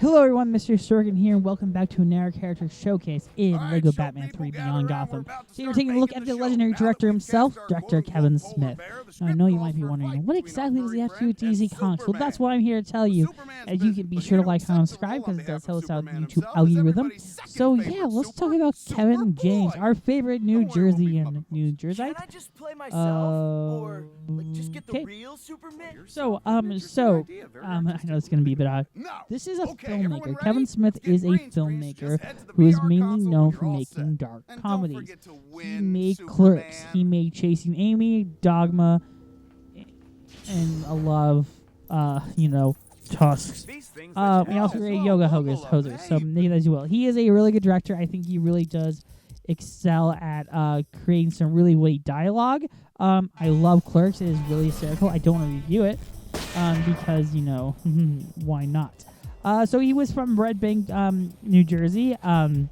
Hello everyone, Mr. Sorkin here, and welcome back to another character showcase in LEGO Batman 3 Beyond Gotham. Today we're taking a look at the legendary director himself, Director Kevin Smith. Now, I know you might be wondering, what exactly does he have to do with DC Comics? Well, that's what I'm here to tell you. And you can be sure to like, comment, and subscribe, because it does help us out in the YouTube algorithm. So yeah, let's talk about Kevin James, our favorite New Jerseyan. New Jerseyite? Can I just play myself, or just get the okay. real Superman? I know it's gonna be a bit odd. This is a filmmaker. Kevin Smith is a filmmaker who is mainly known for making dark comedies. He made Clerks. He made Chasing Amy, Dogma, and a lot of Tusks. He also created Yoga Hosers. So maybe that as well. He is a really good director. I think he really does excel at creating some really witty dialogue. I love Clerks. It is really hysterical. I don't want to review it because, why not? So he was from Red Bank, New Jersey, and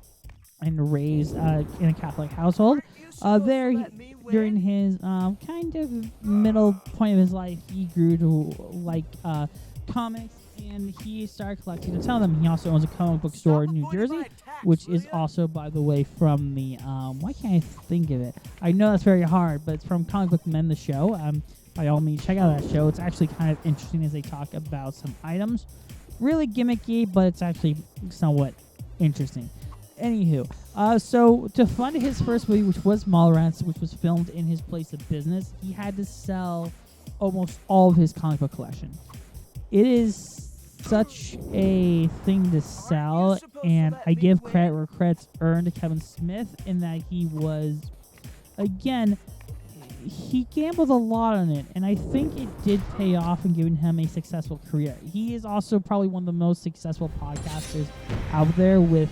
raised in a Catholic household. During his kind of middle point of his life, he grew to like comics, and he started collecting a ton of them. He also owns a comic book store in New Jersey, which is also, by the way, from the why can't I think of it? I know that's very hard, but it's from Comic Book Men, the show. By all means, check out that show. It's actually kind of interesting as they talk about some items. Really gimmicky, but it's actually somewhat interesting. Anywho, so to fund his first movie, which was Mallrats, which was filmed in his place of business, he had to sell almost all of his comic book collection. It is such a thing to sell, and I give credit where credit's earned to Kevin Smith in that he was, again, he gambled a lot on it, and I think it did pay off in giving him a successful career. He is also probably one of the most successful podcasters out there with,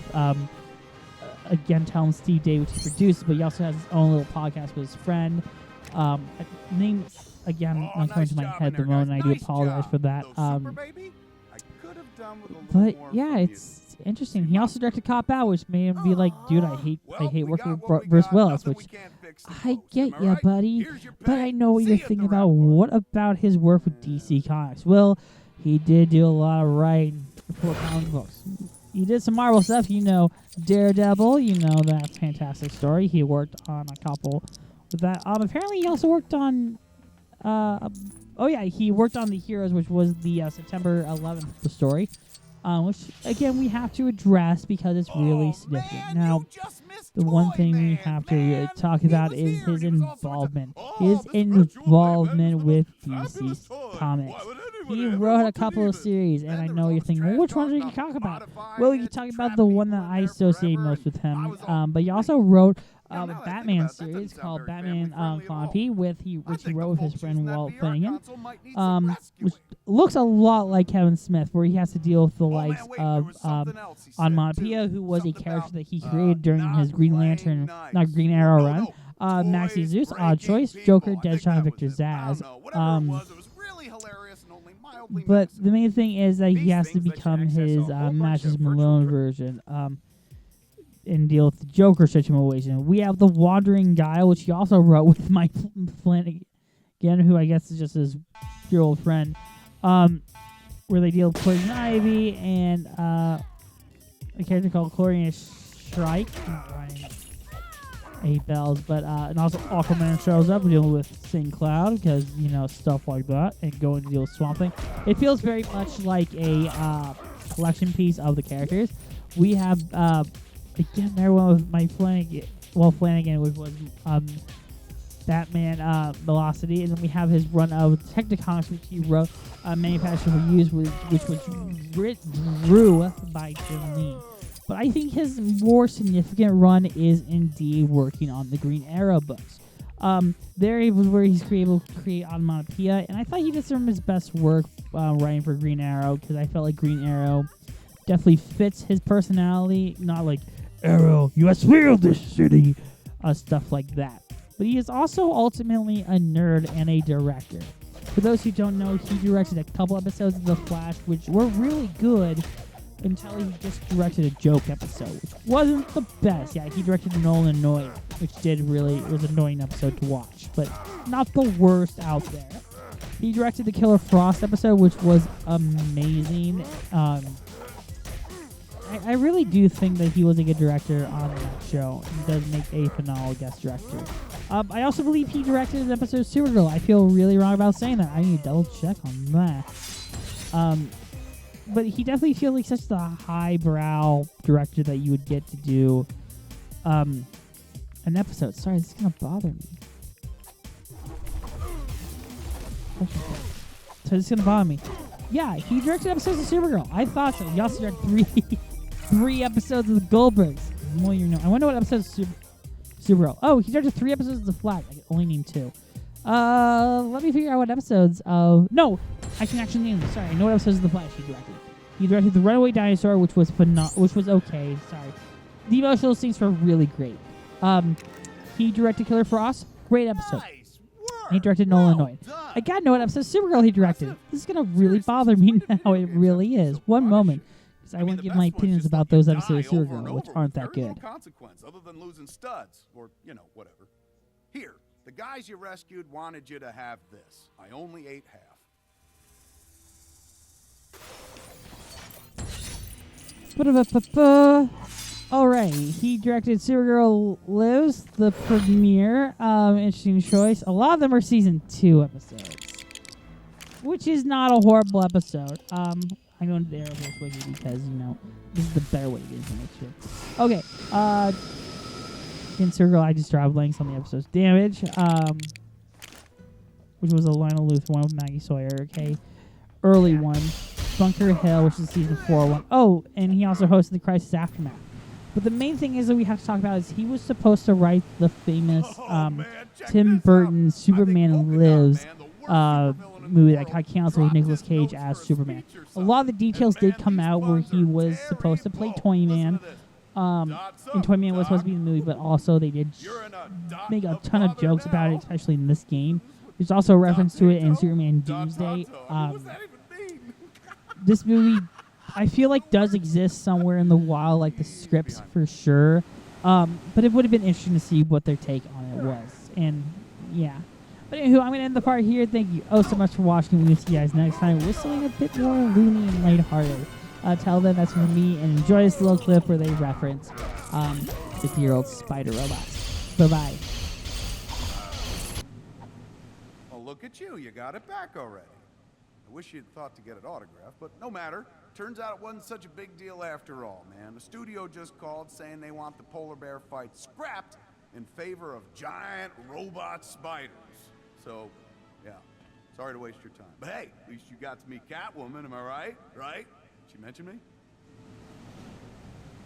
again, telling Steve Day, which he produces, but he also has his own little podcast with his friend. Name, again, not coming to my head at the moment, and I do apologize for that. But yeah, it's interesting. He also directed Cop Out, which made him be like, dude, I hate working with Bruce Willis, which I get ya, buddy, but I know what you're thinking about. What about his work with DC Comics? Well, he did do a lot of writing for comic books. He did some Marvel stuff, Daredevil, that fantastic story. He worked on a couple with that. Apparently he also worked on, he worked on The Heroes, which was the September 11th story, which, again, we have to address because it's really significant. Now, the one thing we have to really talk about is his involvement. His involvement with DC Comics. He wrote a couple of series, and I know you're thinking, well, which ones are you going to talk about? Well, you can talk about the one that I associate most with him, but he also wrote a Batman series called Batman Clonopy, which he wrote with his friend Walt Finnegan, which looks a lot like Kevin Smith, where he has to deal with the likes of Onomatopoeia, who was a character that he created during his Green Arrow run, Maxie Zeus, Odd Choice, Joker, Deadshot, and Victor Zsasz. But the main thing is that he has to become his Matches Malone version. And deal with the Joker situation. We have The Wandering Guile, which he also wrote with Mike Flanagan, who I guess is just his dear old friend, where they deal with Poison Ivy and a character called Chlorine Shrike. I hate bells, but and also Aquaman shows up dealing with St. Cloud because stuff like that, and going to deal with Swamp Thing. It feels very much like a collection piece of the characters. We have again, there one with Mike Flanagan, which was Batman Velocity, and then we have his run of Technicomics, which he wrote, manufactured for use, which was drew by Jim Lee. But I think his more significant run is indeed working on the Green Arrow books. There was where he's able to create Onomatopoeia, and I thought he did some of his best work writing for Green Arrow, because I felt like Green Arrow definitely fits his personality, not like, Arrow, you must rule this city, stuff like that. But he is also ultimately a nerd and a director. For those who don't know, he directed a couple episodes of The Flash, which were really good, until he just directed a joke episode, which wasn't the best. Yeah, he directed Nolan Annoyed, which was an annoying episode to watch, but not the worst out there. He directed the Killer Frost episode, which was amazing. I really do think that he was a good director on that show. He does make a phenomenal guest director. I also believe he directed an episode of Supergirl. I feel really wrong about saying that. I need to double check on that. But he definitely feels like such the highbrow director that you would get to do an episode. Sorry, this is gonna bother me. So this is gonna bother me. Yeah, he directed episodes of Supergirl. I thought so. He also directed three episodes of the Goldbergs. Well, I wonder what episodes of Supergirl. Oh, he directed 3 episodes of The Flash. I can only name 2. Let me figure out what episodes of... No, I can actually name them. Sorry, I know what episodes of The Flash he directed. He directed The Runaway Dinosaur, which was okay. Sorry. The emotional scenes were really great. He directed Killer Frost. Great episode. He directed Nolan Noid. I gotta know what episode of Supergirl he directed. This is gonna really bother me now. It really is. One moment. Because I want to give my opinions about those episodes of Supergirl, which aren't that good. No consequence other than losing studs. Or, whatever. Here, the guys you rescued wanted you to have this. I only ate half. Alright, he directed Supergirl Lives, the premiere. Interesting choice. A lot of them are season 2 episodes, which is not a horrible episode. I'm going to the Arrowverse wiki because, this is the better way to get information. Okay, in Supergirl, I just dropped links on the episode's Damage, which was a Lionel Luth one with Maggie Sawyer, okay? Early one. Bunker Hill, which is season 4 one. Oh, and he also hosted the Crisis Aftermath. But the main thing is that we have to talk about is he was supposed to write the famous Tim Burton Superman Lives movie that got canceled with Nicolas Cage as Superman. A lot of the details did come out where he was supposed to play Toyman. And Toyman was supposed to be in the movie, but also they did make a ton of jokes about it, especially in this game. There's also a reference to it in Superman Doomsday. This movie, I feel like, does exist somewhere in the wild, like the scripts for sure. But it would have been interesting to see what their take on it was. And, yeah. But anywho, I'm going to end the part here. Thank you so much for watching. We'll see you guys next time with something a bit more loony and lighthearted. Till then, that's from me. And enjoy this little clip where they reference 50-year-old spider robots. Bye-bye. Well, look at you. You got it back already. I wish you'd thought to get it autographed, but no matter. Turns out it wasn't such a big deal after all, man. The studio just called saying they want the polar bear fight scrapped in favor of giant robot spiders. So, yeah, sorry to waste your time. But hey, at least you got to meet Catwoman, am I right? Right? She mentioned me?